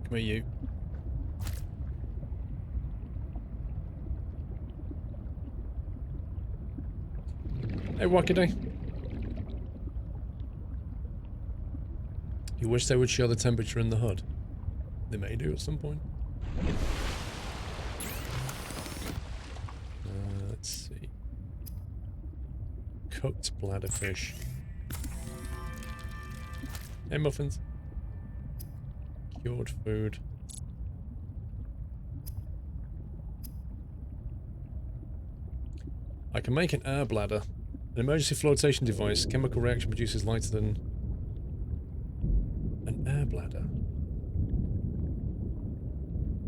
Come here, you. Hey, Wackaday. You wish they would show the temperature in the HUD? They may do at some point. Let's see. Cooked bladderfish. Hey, muffins. Cured food. I can make an air bladder. An emergency flotation device. Chemical reaction produces lighter than an air bladder.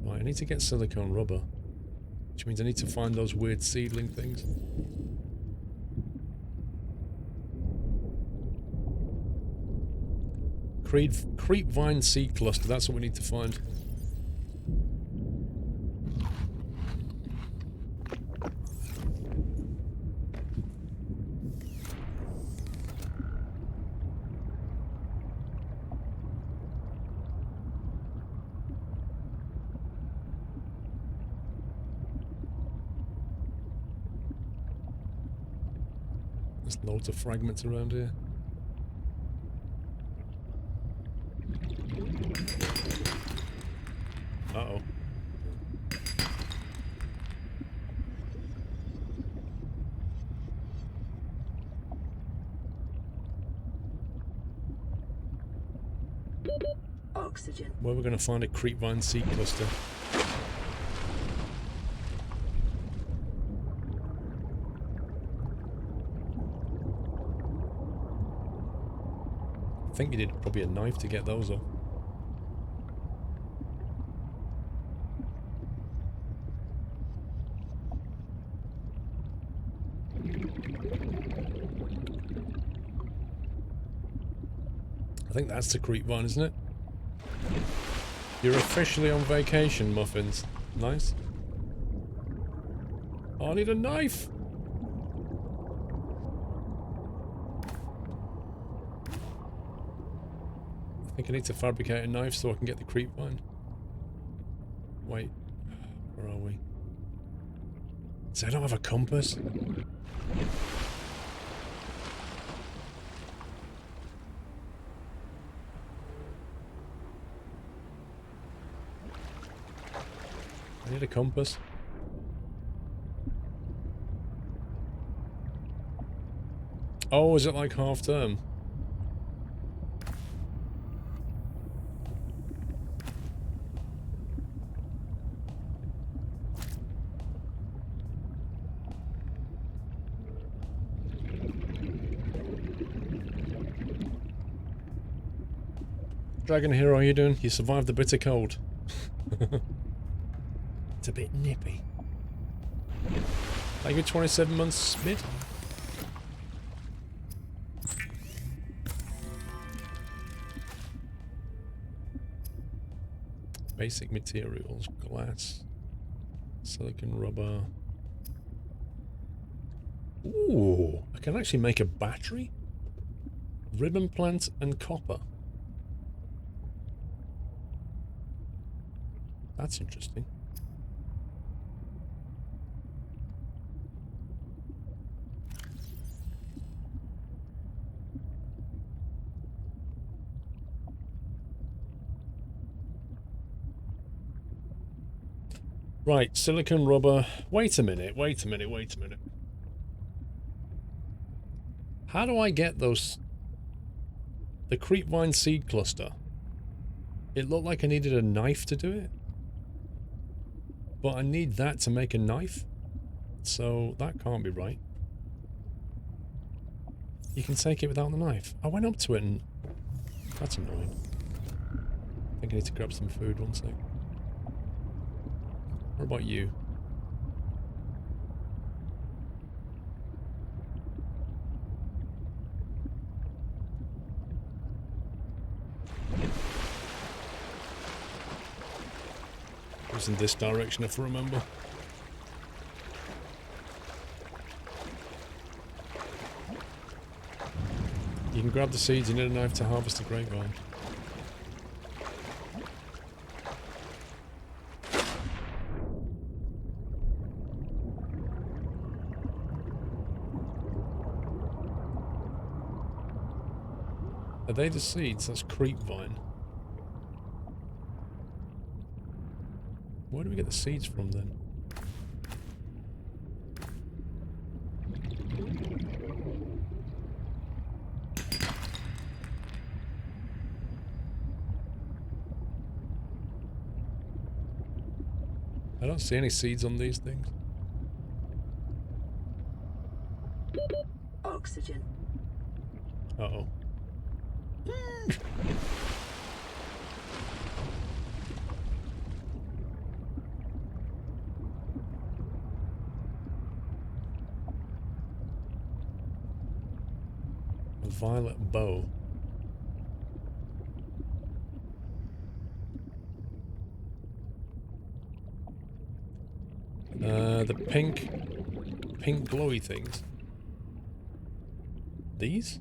Right, I need to get silicone rubber. Which means I need to find those weird seedling things. Creep vine seed cluster, that's what we need to find. There's loads of fragments around here. Uh-oh. Oxygen. Where we're going to find a creepvine seed cluster. I think you did probably a knife to get those off. I think that's the creepvine, isn't it? You're officially on vacation, muffins. Nice. Oh, I need a knife! I think I need to fabricate a knife so I can get the creepvine. Wait. Where are we? So I don't have a compass? I need a compass. Oh, is it like half term? Dragon Hero, how you doing? You survived the bitter cold. It's a bit nippy. Like a 27 months mid. Basic materials, glass, silicon rubber. Ooh, I can actually make a battery? Ribbon plant and copper. That's interesting. Right, silicon rubber. Wait a minute. How do I get those... The creepvine seed cluster? It looked like I needed a knife to do it. But I need that to make a knife. So that can't be right. You can take it without the knife. I went up to it and... That's annoying. I think I need to grab some food, one sec. What about you? It was in this direction, if I remember. You can grab the seeds, you need a knife to harvest the grapevine. Are they the seeds? That's creep vine. Where do we get the seeds from then? I don't see any seeds on these things. Oxygen. Uh-oh. A violet bow. The pink glowy things. These?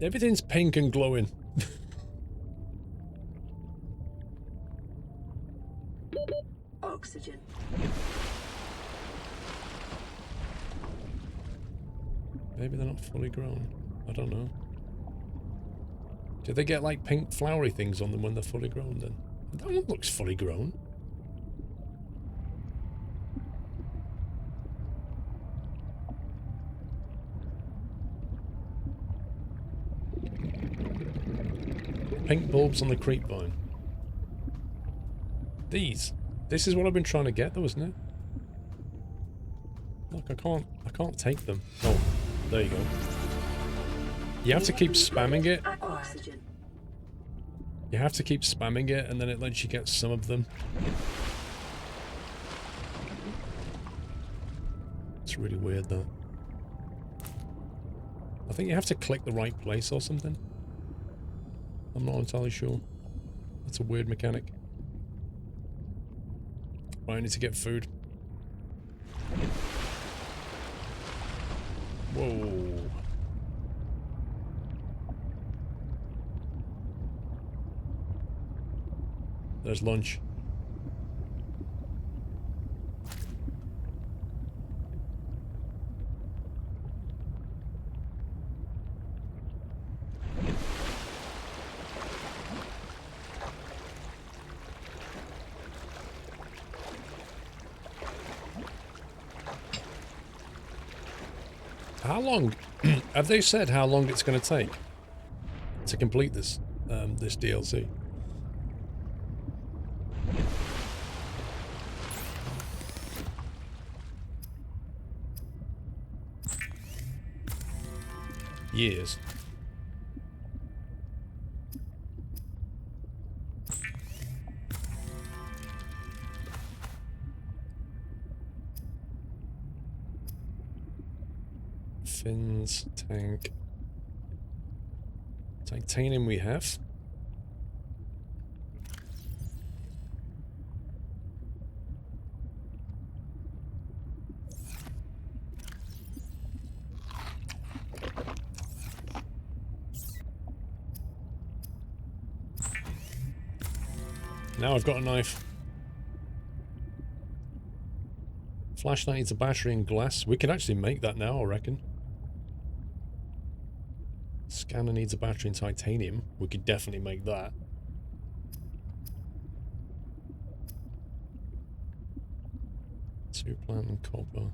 Everything's pink and glowing. Oxygen. Maybe they're not fully grown. I don't know. Do they get like pink flowery things on them when they're fully grown then? That one looks fully grown. Pink bulbs on the creep vine. These. This is what I've been trying to get though, isn't it? Look, I can't take them. Oh, there you go. You have to keep spamming it. Oxygen. You have to keep spamming it and then it lets you get some of them. It's really weird that. I think you have to click the right place or something. I'm not entirely sure. That's a weird mechanic. Right, I need to get food. Whoa. There's lunch. How long have they said how long it's going to take to complete this this DLC? Years. Fins, tank. Titanium we have. Now I've got a knife. Flashlight needs a battery and glass. We can actually make that now, I reckon. Scanner needs a battery and titanium. We could definitely make that. Two plant and copper.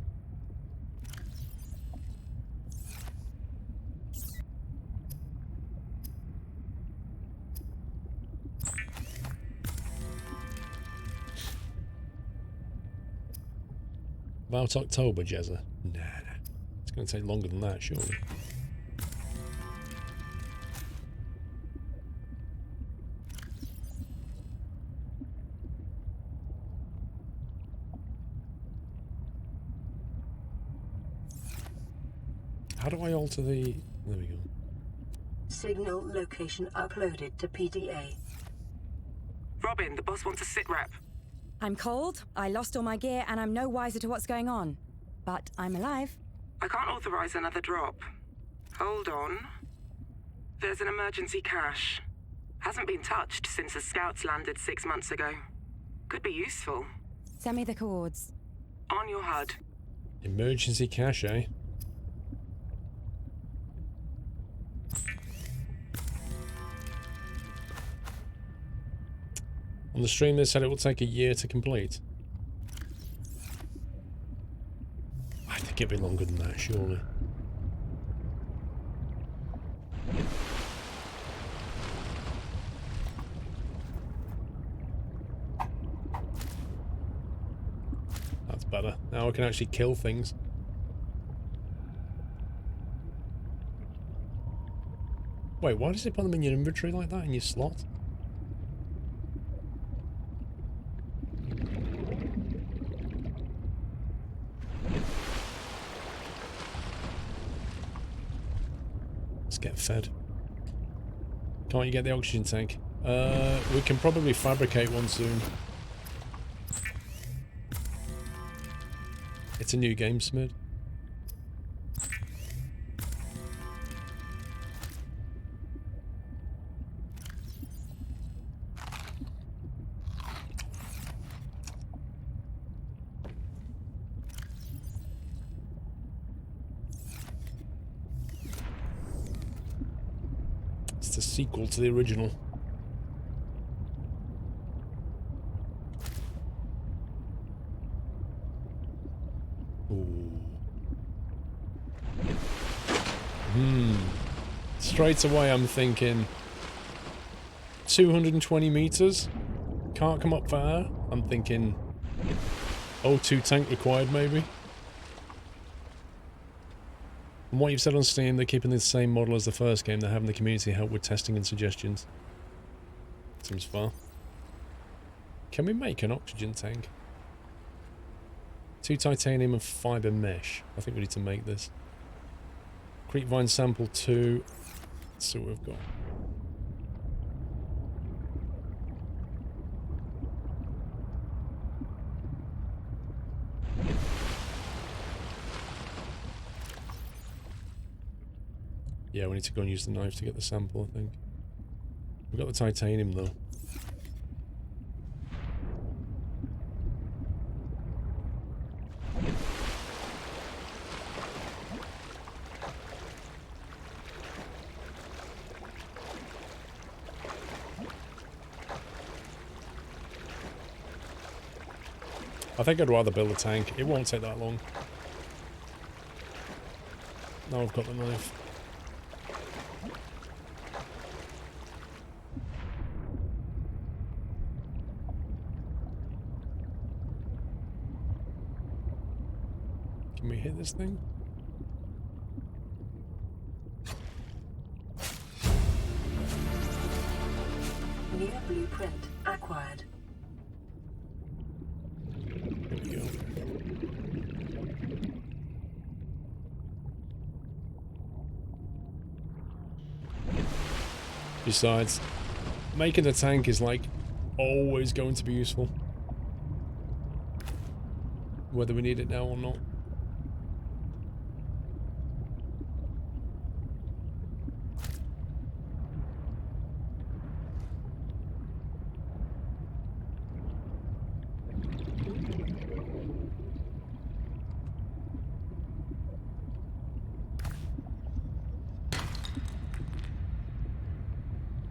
About October, Jezza. Nah. It's going to take longer than that, surely. How do I alter the... There we go. Signal location uploaded to PDA. Robin, the boss wants a sit rep. I'm cold, I lost all my gear, and I'm no wiser to what's going on. But I'm alive. I can't authorize another drop. Hold on. There's an emergency cache. Hasn't been touched since the scouts landed 6 months ago. Could be useful. Send me the coords. On your HUD. Emergency cache, eh? On the stream they said it will take a year to complete. I think it'd be longer than that, surely. That's better. Now I can actually kill things. Wait, why does it put them in your inventory like that, in your slot? Let's get fed. Can't you get the oxygen tank? We can probably fabricate one soon. It's a new game, Smid. It's the sequel to the original. Straight away I'm thinking 220 meters, can't come up for air. I'm thinking O2 tank required maybe. From what you've said on Steam, they're keeping the same model as the first game. They're having the community help with testing and suggestions. Seems far. Can we make an oxygen tank? 2 titanium and fibre mesh. I think we need to make this. Creepvine sample 2. Let's see what we've got. Yeah, we need to go and use the knife to get the sample, I think. We've got the titanium though. I think I'd rather build a tank. It won't take that long. Now I've got the knife. Can we hit this thing? New blueprint acquired. There we go. Besides, making a tank is like always going to be useful. Whether we need it now or not.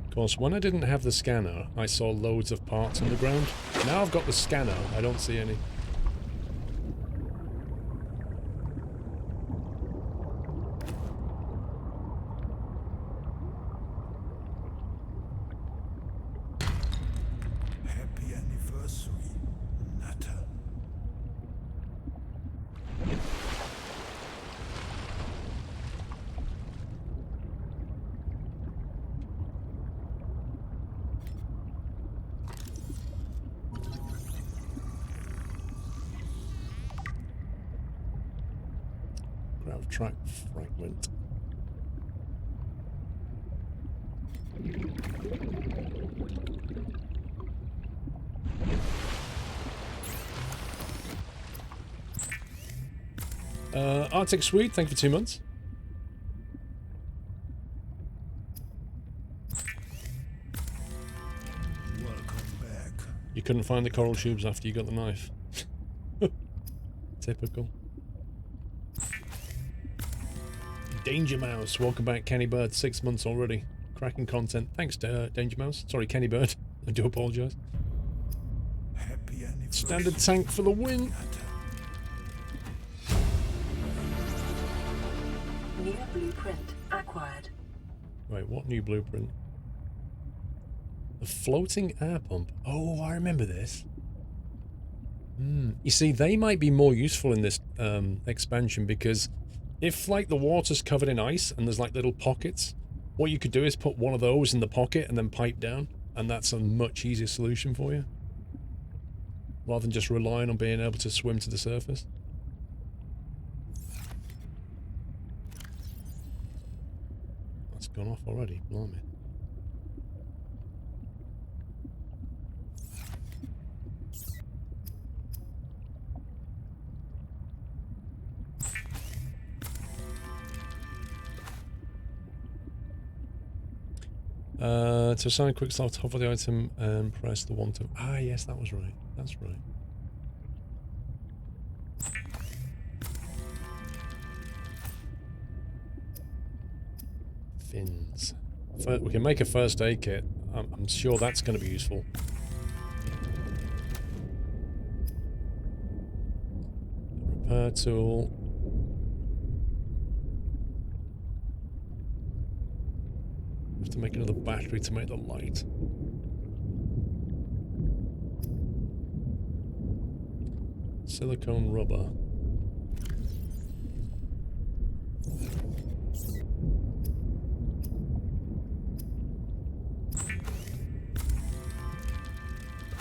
Of course, when I didn't have the scanner, I saw loads of parts on the ground. Now I've got the scanner, I don't see any. Happy anniversary, Natter. Grav track fragment. Arctic Swede, thank you for 2 months. Welcome back. You couldn't find the coral tubes after you got the knife. Typical. Danger Mouse, welcome back, Kenny Bird. 6 months already. Cracking content. Thanks, Danger Mouse. Sorry, Kenny Bird. I do apologise. Standard tank for the win. New blueprint acquired. Right, what new blueprint? The floating air pump. Oh, I remember this. You see, they might be more useful in this expansion because if, like, the water's covered in ice and there's, like, little pockets, what you could do is put one of those in the pocket and then pipe down, and that's a much easier solution for you. Rather than just relying on being able to swim to the surface. That's gone off already, blimey. To assign quick start, hover the item and press the one to... Ah, yes, that was right. That's right. Fins. We can make a first aid kit. I'm sure that's going to be useful. Repair tool. Have to make another battery to make the light. Silicone rubber.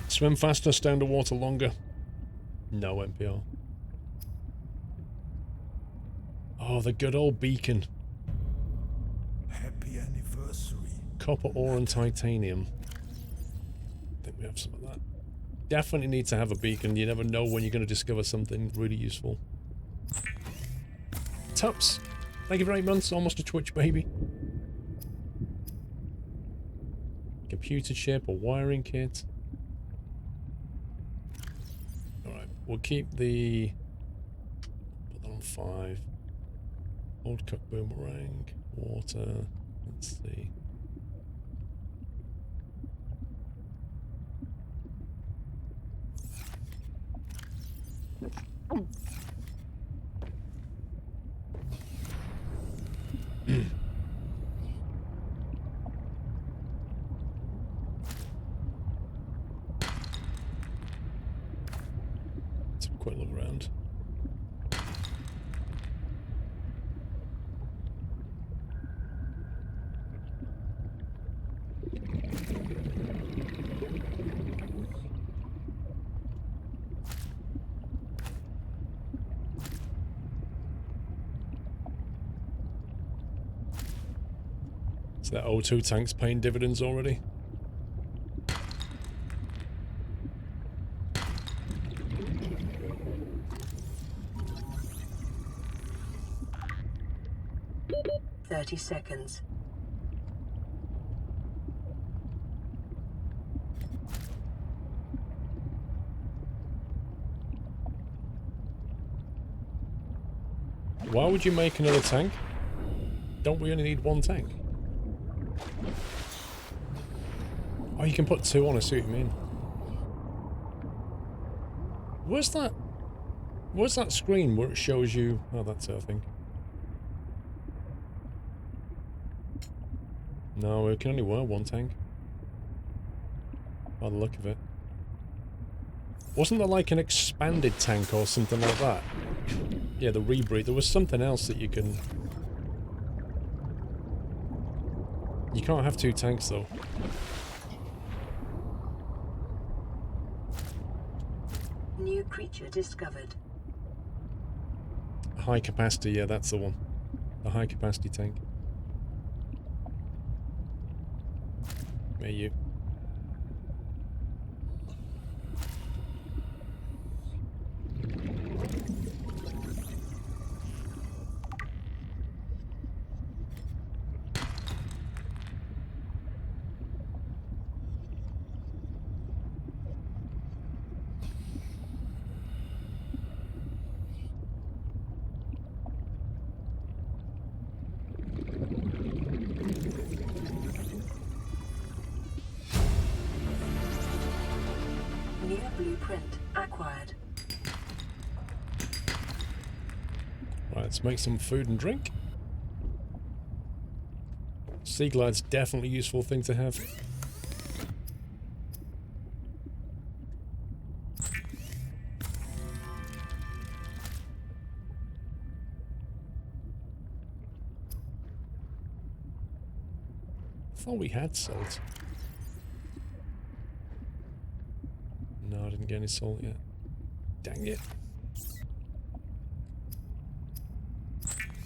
Swim faster, stay underwater longer. No NPR. Oh, the good old beacon. Happy anniversary. Copper ore and titanium. I think we have some of that. Definitely need to have a beacon. You never know when you're going to discover something really useful. Tups, thank you for 8 months. Almost a Twitch baby. Computer chip or wiring kit. Alright, we'll keep the... Put that on 5. Old cut boomerang. Water. Let's see. Let's have a quick look around. So that O2 tank's paying dividends already. Seconds. Why would you make another tank? Don't we only need one tank? Oh, you can put 2 on, I see what you mean. Where's that screen where it shows you... Oh, that's it, I think. No, it can only wear one tank. By the look of it. Wasn't there like an expanded tank or something like that? Yeah, the rebreathe. There was something else that you can... You can't have 2 tanks though. New creature discovered. High capacity, yeah, that's the one. The high capacity tank. Where you? Let's make some food and drink. Sea glide's definitely a useful thing to have. I thought we had salt. No, I didn't get any salt yet. Dang it.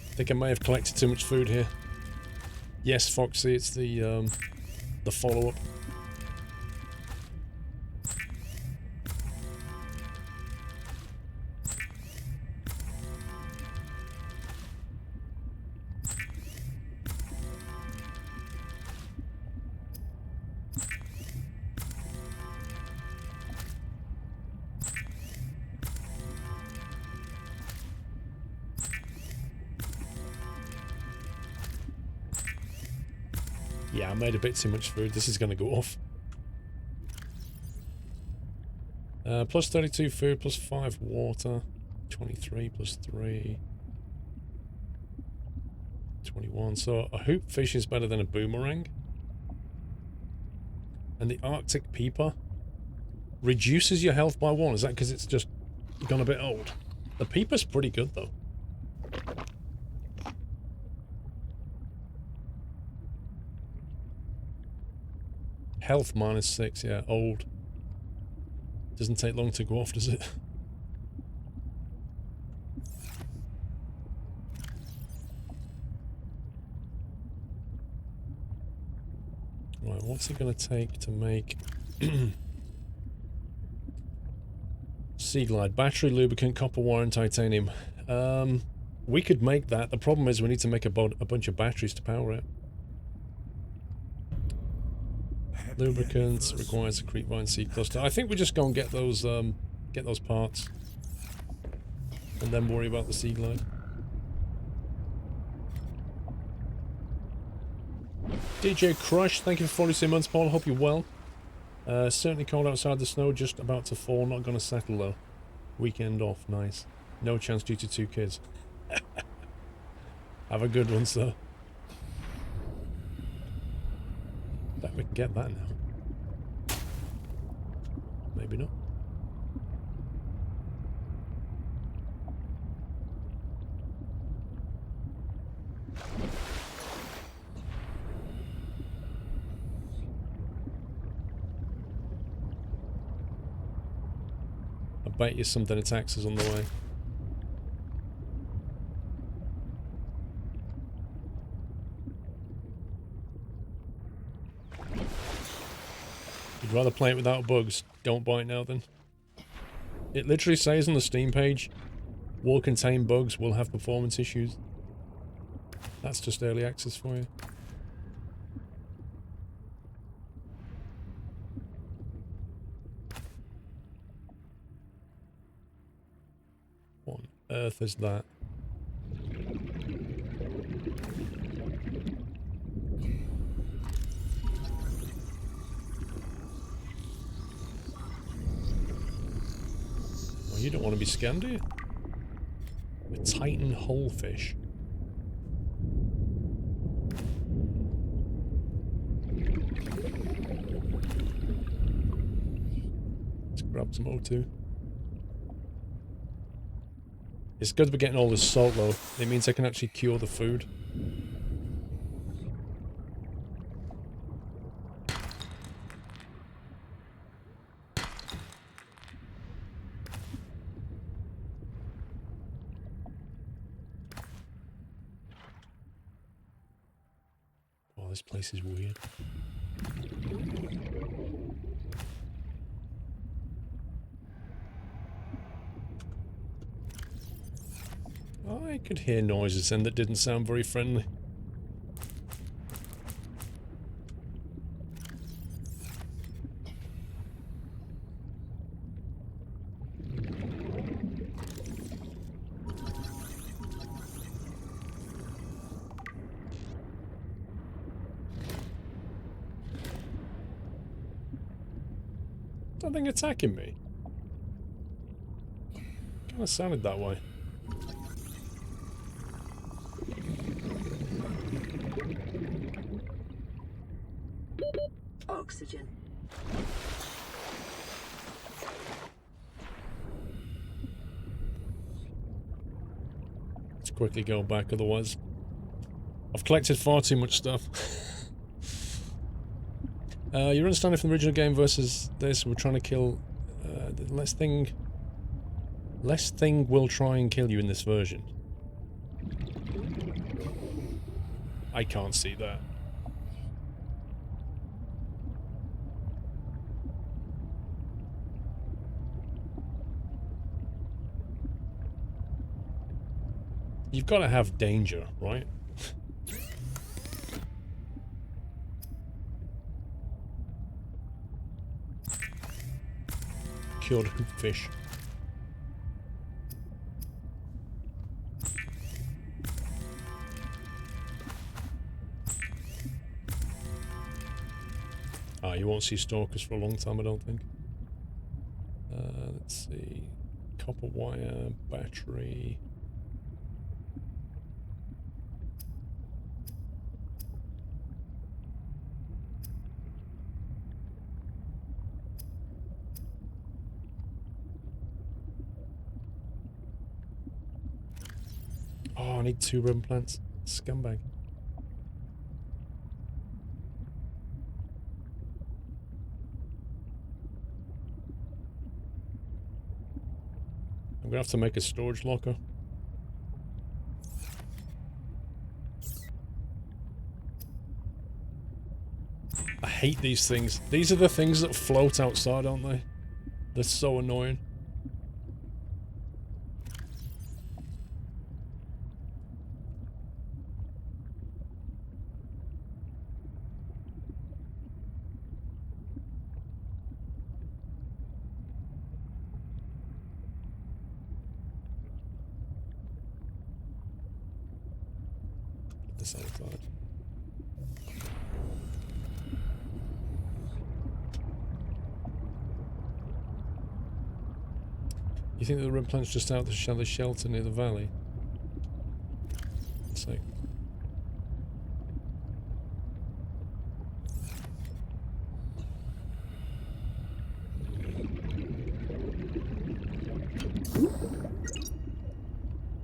I think I may have collected too much food here. Yes, Foxy, it's the follow-up. Yeah, I made a bit too much food. This is going to go off. Plus 32 food, plus 5 water. 23 plus 3. 21. So a hoop fish is better than a boomerang. And the Arctic peeper reduces your health by 1. Is that because it's just gone a bit old? The peeper's pretty good, though. Health minus 6, yeah, old. Doesn't take long to go off, does it? Right, what's it going to take to make... Sea Glide, battery, lubricant, copper wire and titanium. We could make that. The problem is we need to make a bunch of batteries to power it. Lubricants requires a creepvine seed cluster. I think we just go and get those parts, and then worry about the Sea Glide. DJ Crush, thank you for 46 months, Paul. Hope you're well. Certainly cold outside. The snow just about to fall. Not gonna settle though. Weekend off, nice. No chance due to 2 kids. Have a good one, sir. Bet we can get that now. Maybe not. I bet you something attacks us on the way. You'd rather play it without bugs. Don't buy it now then. It literally says on the Steam page, will contain bugs, will have performance issues. That's just early access for you. What on earth is that? You don't want to be scammed, do you? A Titan holefish. Let's grab some O2. It's good we're getting all this salt though. It means I can actually cure the food. This place is weird. I could hear noises and that didn't sound very friendly. Something attacking me. Kind of sounded that way. Oxygen. Let's quickly go back, otherwise I've collected far too much stuff. You're understanding from the original game versus this, we're trying to kill... the less thing will try and kill you in this version. I can't see that. You've got to have danger, right? Cured fish. You won't see stalkers for a long time, I don't think. Let's see. Copper wire, battery. Oh, I need 2 rubber plants. Scumbag. I'm gonna have to make a storage locker. I hate these things. These are the things that float outside, aren't they? They're so annoying. Outside. You think that the red plant's just out to shallow shelter near the valley? Let's see.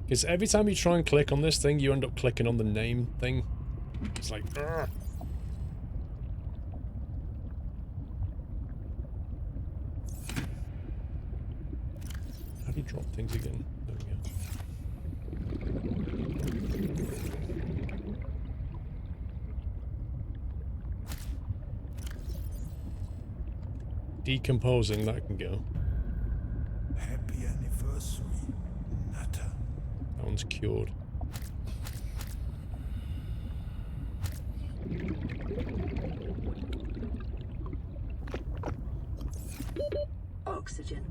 Because every time you try and click on this thing, you end up clicking on the name thing. It's like, ugh. How do you drop things again? There we go. Decomposing, that can go. Happy anniversary, Natter. That one's cured. Oxygen.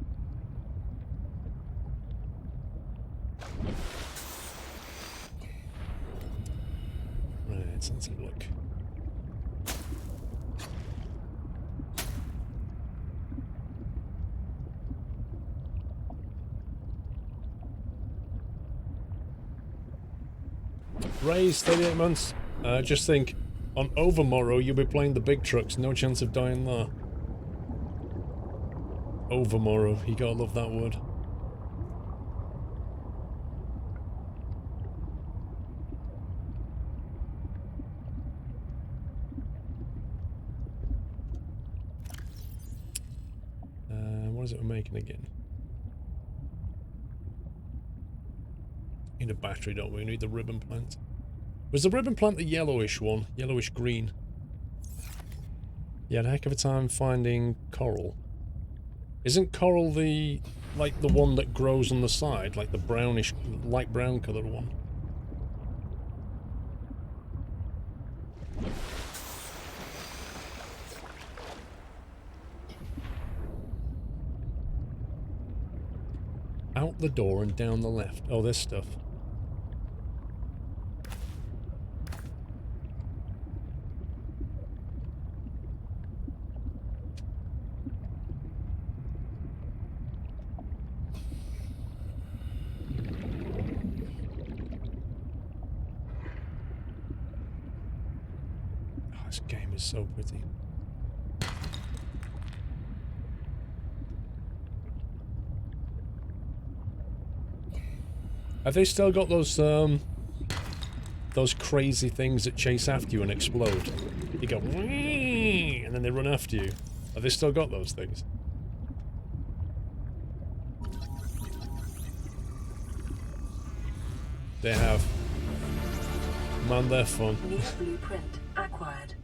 Right, let's have a look. Raised 38 months. Just think, on Overmorrow you'll be playing the big trucks, no chance of dying there. Overmorrow, you gotta love that word. What is it we're making again? Need a battery, don't we? We need the ribbon plant. Was the ribbon plant the yellowish one? Yellowish green? You had a heck of a time finding coral. Isn't coral the, like, the one that grows on the side? Like the brownish, light brown coloured one? Out the door and down the left. Oh, this stuff. Oh, this game is so pretty. Have they still got those crazy things that chase after you and explode? You go, "Whee!" and then they run after you. Have they still got those things? They have. Man, they're fun. New blueprint acquired.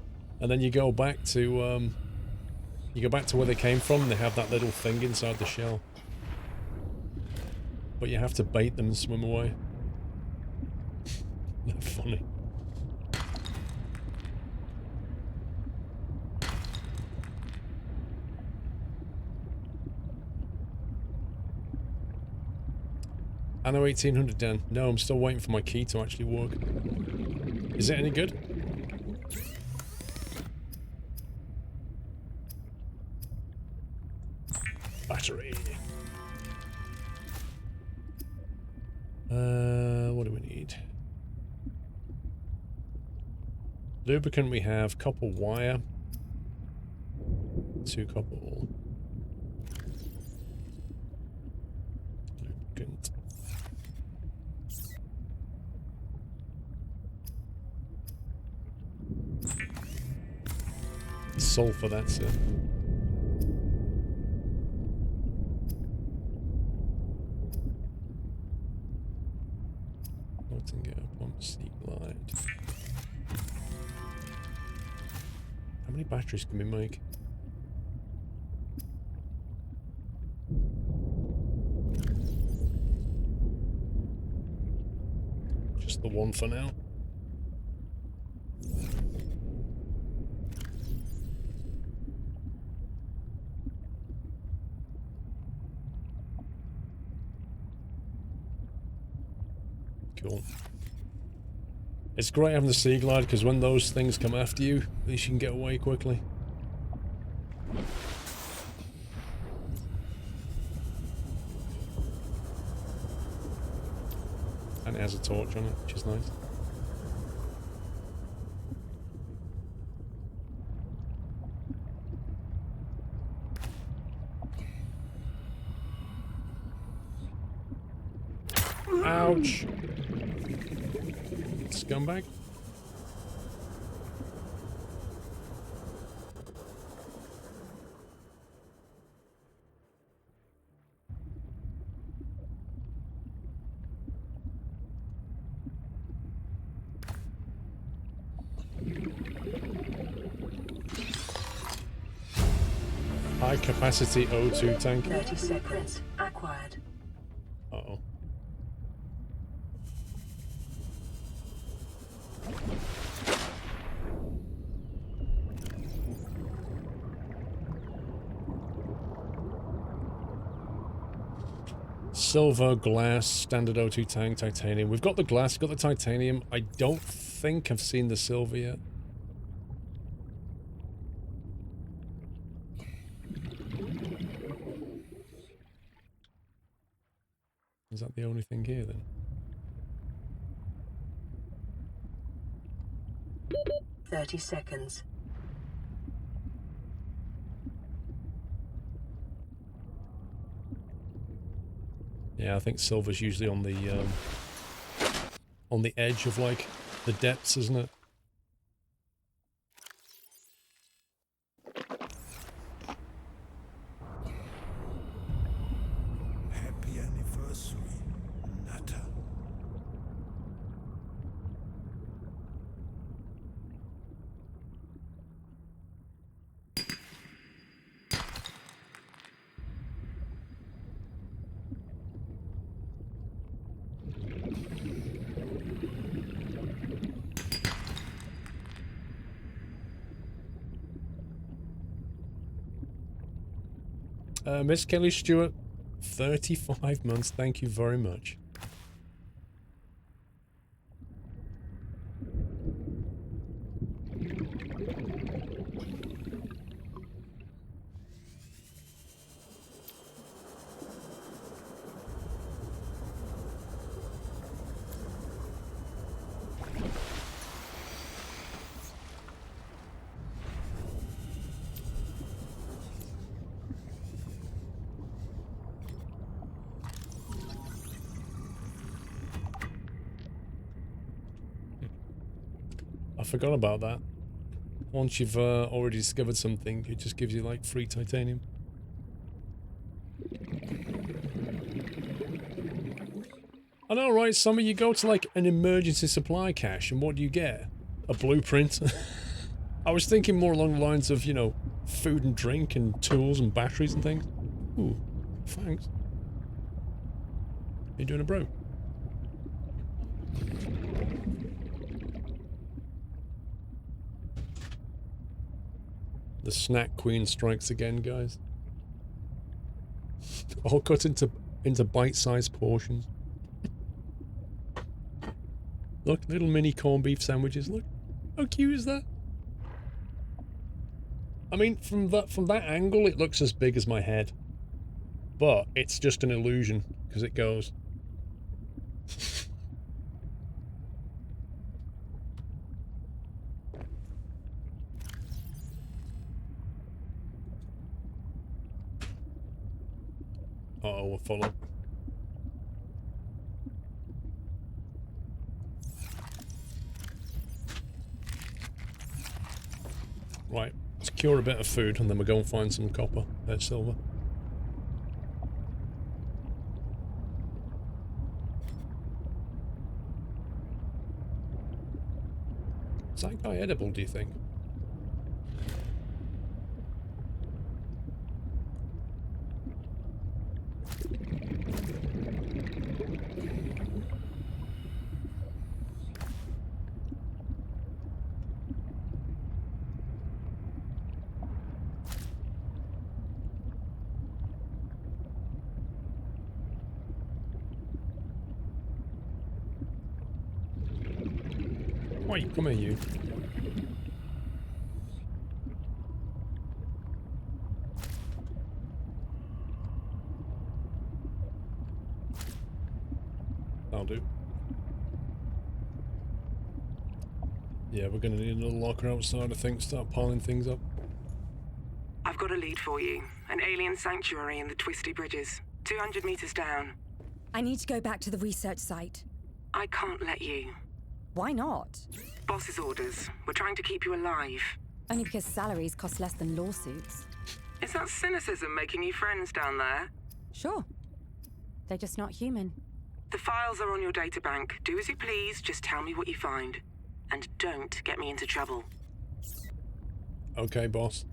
And then you go back to where they came from, and they have that little thing inside the shell. But you have to bait them and swim away. They're funny. Anno 1800, Dan. No, I'm still waiting for my key to actually work. Is it any good? Battery. What do we need? Lubricant we have, copper wire. 2 copper ore. Lubricant. Sulfur, that's it. Pump, sea glide. How many batteries can we make? Just the one for now. Cool. It's great having the sea glide because when those things come after you, at least you can get away quickly. And it has a torch on it, which is nice. Ouch! Scumbag. High capacity O2 tank. 30 seconds acquired. Uh-oh. Silver, glass, standard O2 tank, titanium. We've got the glass, got the titanium. I don't think I've seen the silver yet. Is that the only thing here then? "30 seconds. Yeah, I think silver's usually on the edge of like the depths, isn't it? Happy anniversary, Nutter. Miss Kelly Stewart, 35 months. Thank you very much. I forgot about that. Once you've already discovered something, it just gives you like free titanium. I know, right? Some of you go to like an emergency supply cache, and what do you get? A blueprint. I was thinking more along the lines of, you know, food and drink and tools and batteries and things. Ooh, thanks. You doing a bro? The snack queen strikes again, guys. All cut into bite-sized portions. Look, little mini corned beef sandwiches. Look, how cute is that? I mean, from that angle, it looks as big as my head, but it's just an illusion because it goes. Uh-oh, we're full up. Right, let's cure a bit of food and then we'll go and find some copper, silver. Is that guy edible, do you think? Wait, come here, you. That'll do. Yeah, we're gonna need another locker outside, I think, start piling things up. I've got a lead for you. An alien sanctuary in the Twisty Bridges. 200 meters down. I need to go back to the research site. I can't let you. Why not? Boss's orders. We're trying to keep you alive. Only because salaries cost less than lawsuits. Is that cynicism making you friends down there? Sure. They're just not human. The files are on your databank. Do as you please, just tell me what you find. And don't get me into trouble. Okay, boss.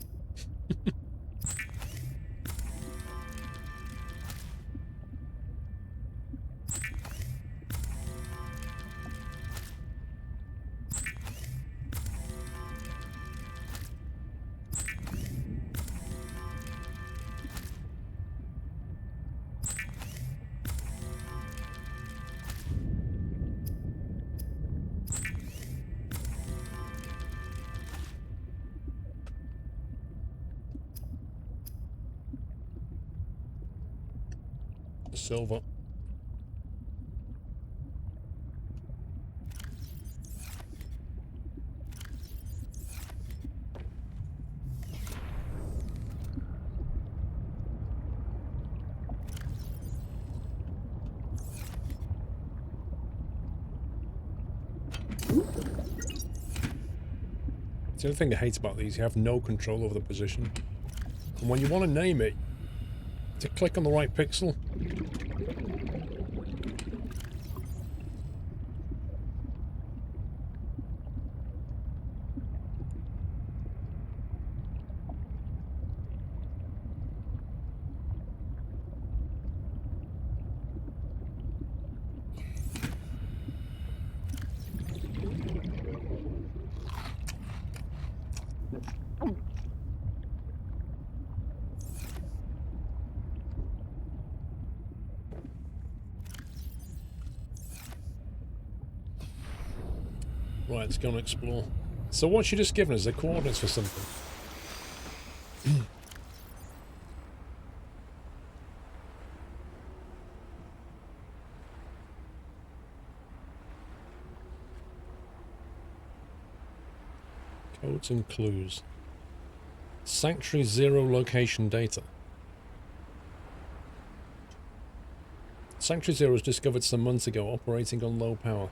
Silver. The other thing I hate about these, you have no control over the position. And when you want to name it, to click on the right pixel. Right, let's go and explore. So what's she just given us? The coordinates for something? Codes and clues. Sanctuary 0 location data. Sanctuary 0 was discovered some months ago, operating on low power.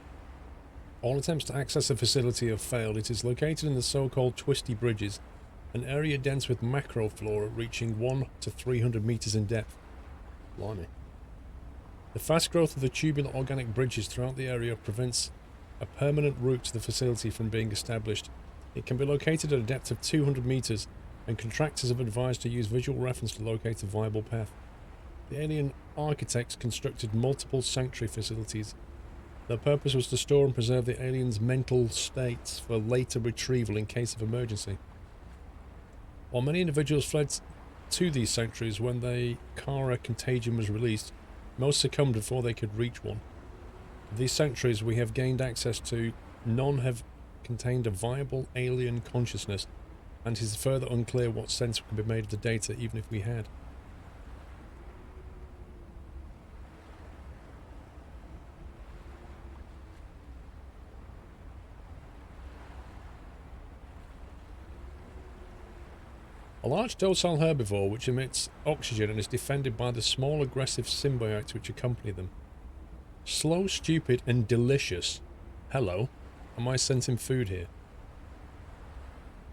All attempts to access the facility have failed. It is located in the so-called Twisty Bridges, an area dense with macroflora reaching 1 to 300 meters in depth. Blimey. The fast growth of the tubular organic bridges throughout the area prevents a permanent route to the facility from being established. It can be located at a depth of 200 meters, and contractors have advised to use visual reference to locate a viable path. The alien architects constructed multiple sanctuary facilities. Their purpose was to store and preserve the aliens' mental states for later retrieval in case of emergency. While many individuals fled to these sanctuaries when the Kara contagion was released, most succumbed before they could reach one. Of these sanctuaries we have gained access to, none have contained a viable alien consciousness, and it is further unclear what sense can be made of the data even if we had. A large docile herbivore which emits oxygen and is defended by the small aggressive symbiotes which accompany them. Slow, stupid and delicious. Hello. Am I sensing food here?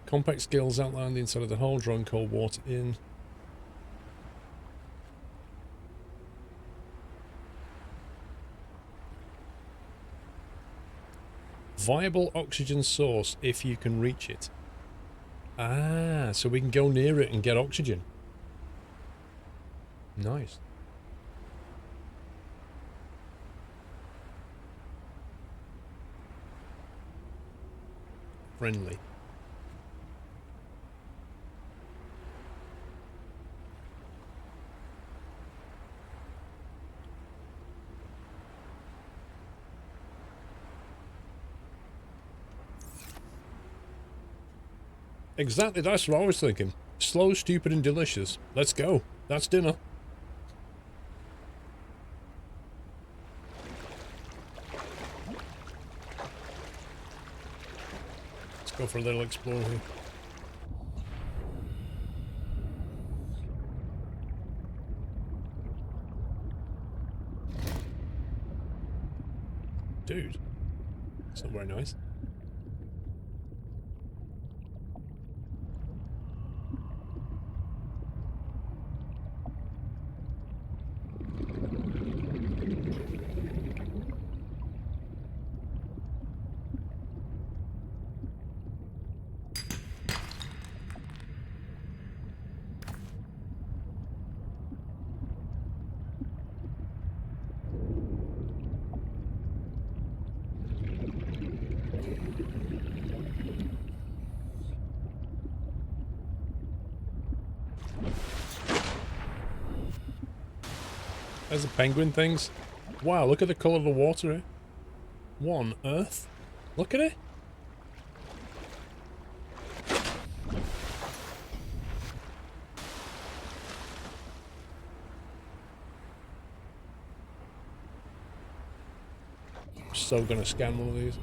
Complex skills outline the inside of the hull, drawing cold water in. Viable oxygen source if you can reach it. Ah, so we can go near it and get oxygen. Nice. Friendly. Exactly, that's what I was thinking. Slow, stupid, and delicious. Let's go. That's dinner. Let's go for a little explore here. Dude. That's not very nice. There's the penguin things. Wow, look at the colour of the water here. One earth. Look at it. I'm so gonna scan one of these.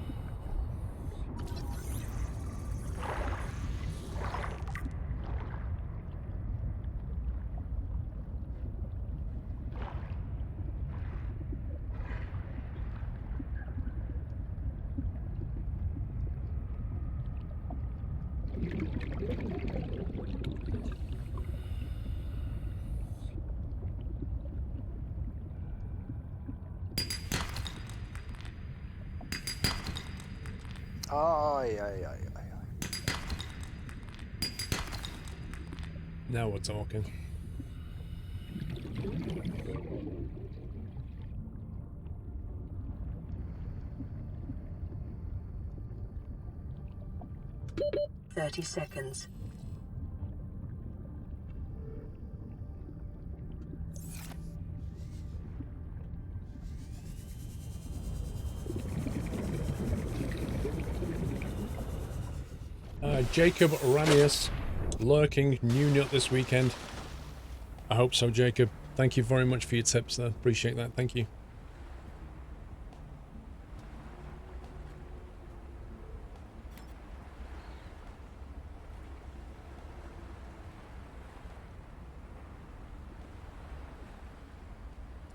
Now we're talking. Thirty seconds. Jacob Ramius, lurking, new nut this weekend. I hope so, Jacob. Thank you very much for your tips there. Appreciate that. Thank you.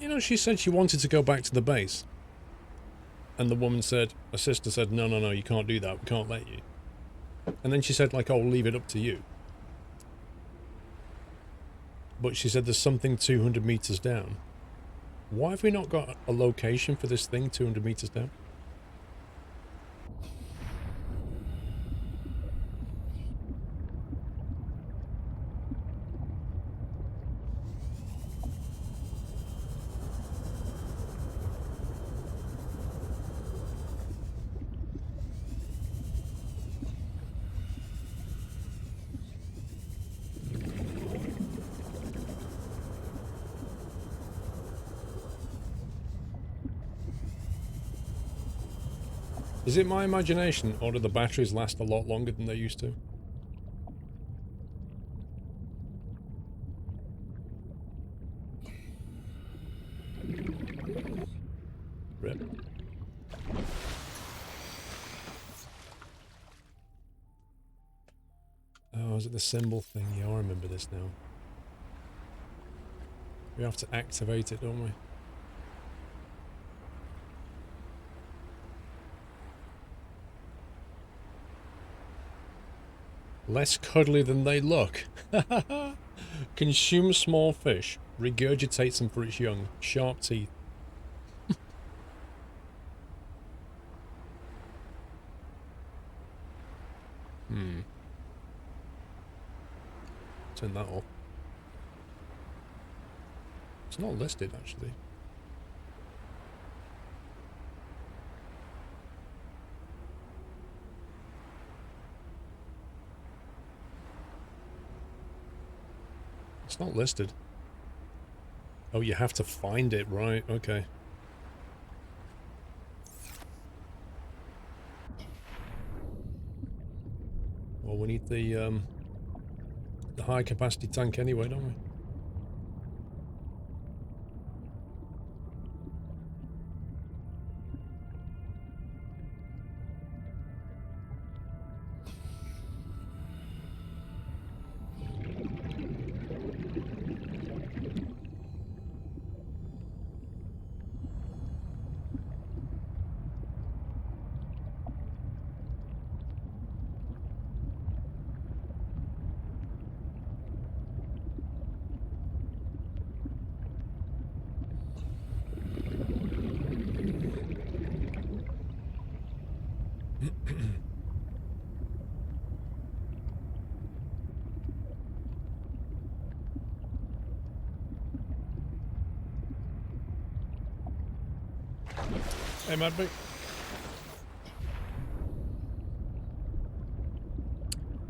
You know, she said she wanted to go back to the base. And the woman said, her sister said, no, no, no, you can't do that. We can't let you. And then she said, like, I'll leave it up to you. But she said there's something 200 meters down. Why have we not got a location for this thing 200 meters down? Is it my imagination, or do the batteries last a lot longer than they used to? Rip. Oh, is it the symbol thing? Yeah, I remember this now. We have to activate it, don't we? Less cuddly than they look. Consume small fish. Regurgitates them for its young. Sharp teeth. Turn that off. It's not listed, actually. It's not listed. Oh, you have to find it, right? Okay. Well, we need the high capacity tank anyway, don't we? Hey, Madbig.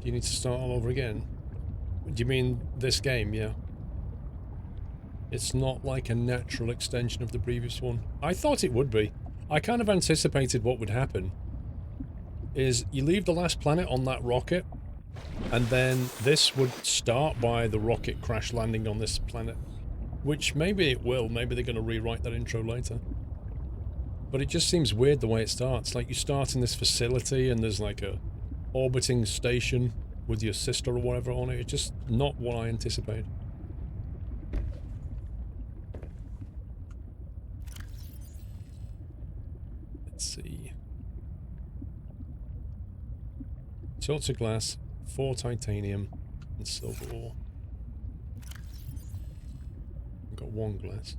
Do you need to start all over again? Do you mean this game? Yeah. It's not like a natural extension of the previous one. I thought it would be. I kind of anticipated what would happen. Is you leave the last planet on that rocket, and then this would start by the rocket crash landing on this planet. Which maybe it will. Maybe they're going to rewrite that intro later. But it just seems weird the way it starts. Like, you start in this facility and there's like a orbiting station with your sister or whatever on it. It's just not what I anticipated. Let's see. Sorts of glass, 4 titanium, and silver ore. I've got 1 glass.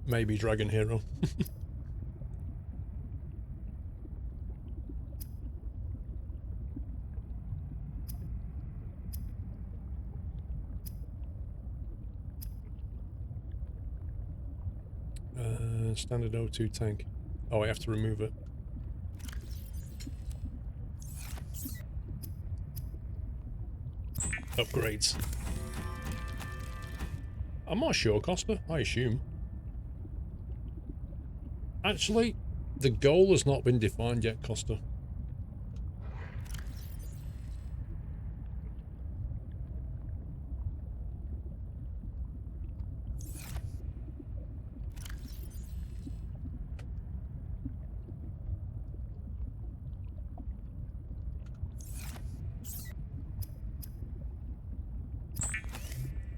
Maybe Dragon Hero. Standard O2 tank. Oh, I have to remove it. Upgrades. I'm not sure, Costa. I assume. Actually, the goal has not been defined yet, Costa.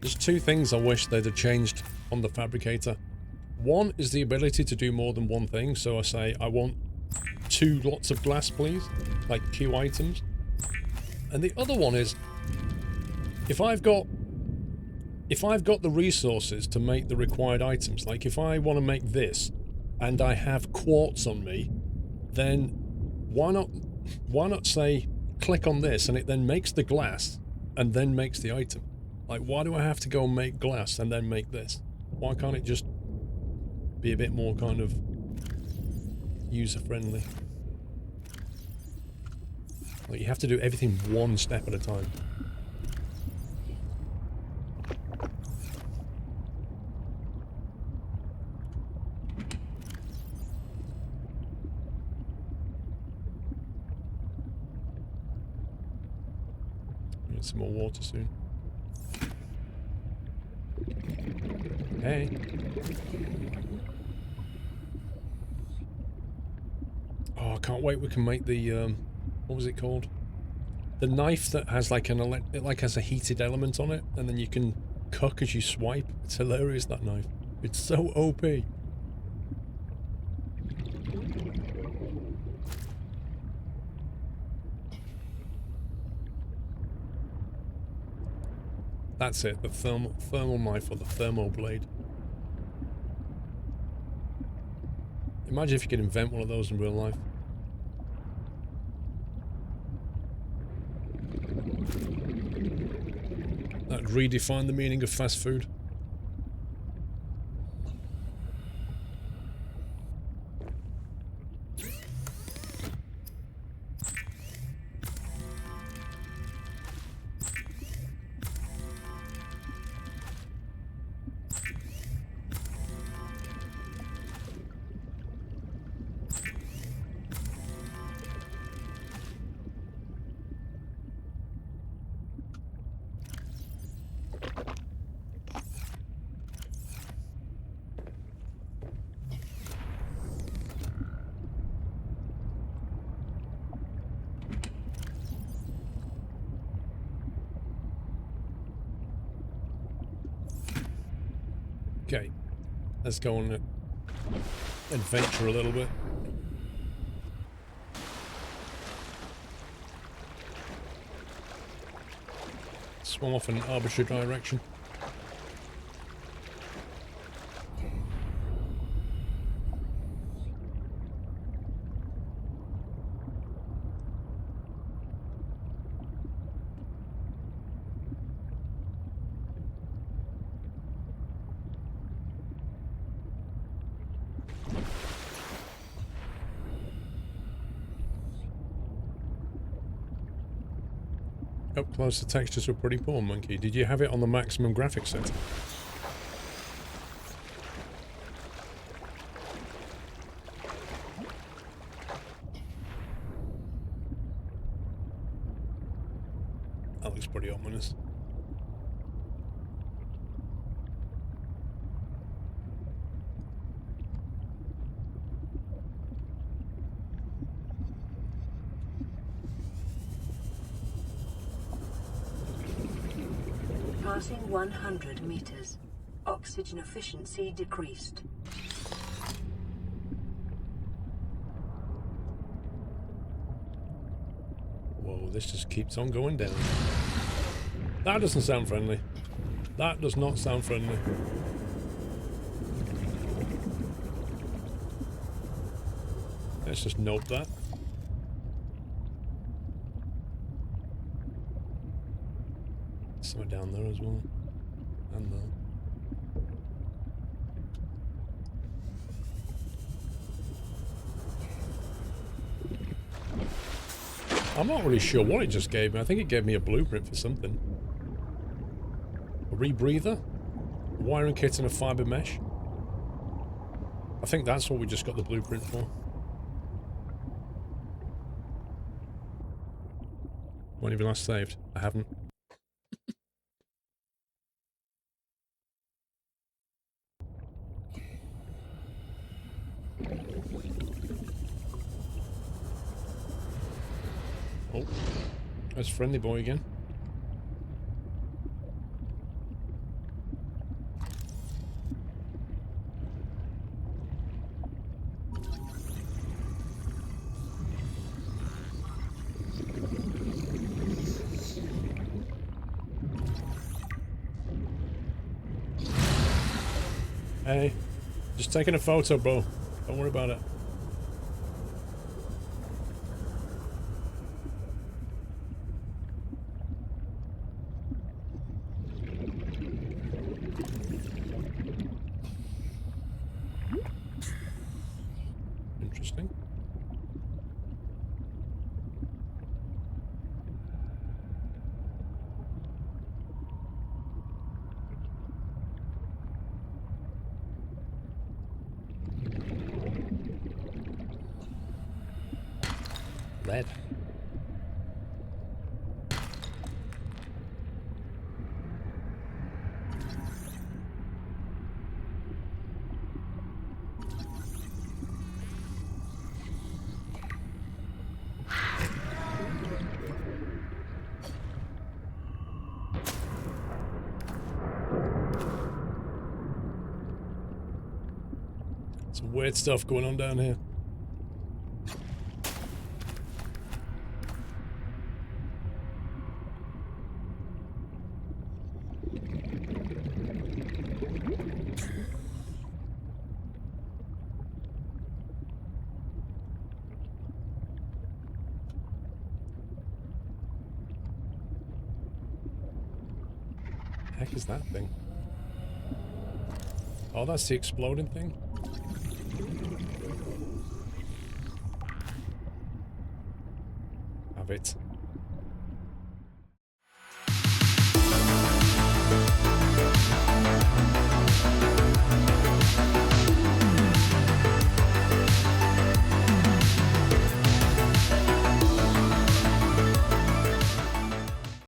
There's two things I wish they'd have changed on the fabricator. One is the ability to do more than one thing, so I say, I want 2 lots of glass, please, like Q items. And the other one is, if I've got the resources to make the required items, like if I want to make this, and I have quartz on me, then why not say, click on this, and it then makes the glass, and then makes the item? Like, why do I have to go and make glass and then make this? Why can't it just be a bit more kind of user-friendly? Like, you have to do everything one step at a time. Need some more water soon. Hey. Oh, I can't wait. We can make the, what was it called? The knife that has like it like has a heated element on it, and then you can cook as you swipe. It's hilarious, that knife. It's so OP. That's it, the thermal knife, or the thermal blade. Imagine if you could invent one of those in real life. That'd redefine the meaning of fast food. Okay, let's go on an adventure a little bit. Swim off in an arbitrary direction. Up close, the textures were pretty poor, Monkey. Did you have it on the maximum graphics setting? That looks pretty ominous. Passing 100 meters. Oxygen efficiency decreased. Whoa, this just keeps on going down. That doesn't sound friendly. That does not sound friendly. Let's just note that. Somewhere down there as well. And there. I'm not really sure what it just gave me. I think it gave me a blueprint for something. A rebreather? A wiring kit and a fiber mesh? I think that's what we just got the blueprint for. When have you last saved? I haven't. Oh, there's Friendly Boy again. Hey, just taking a photo, bro. Don't worry about it. Interesting. Lead. Some weird stuff going on down here. Heck is that thing? Oh, that's the exploding thing. Have it.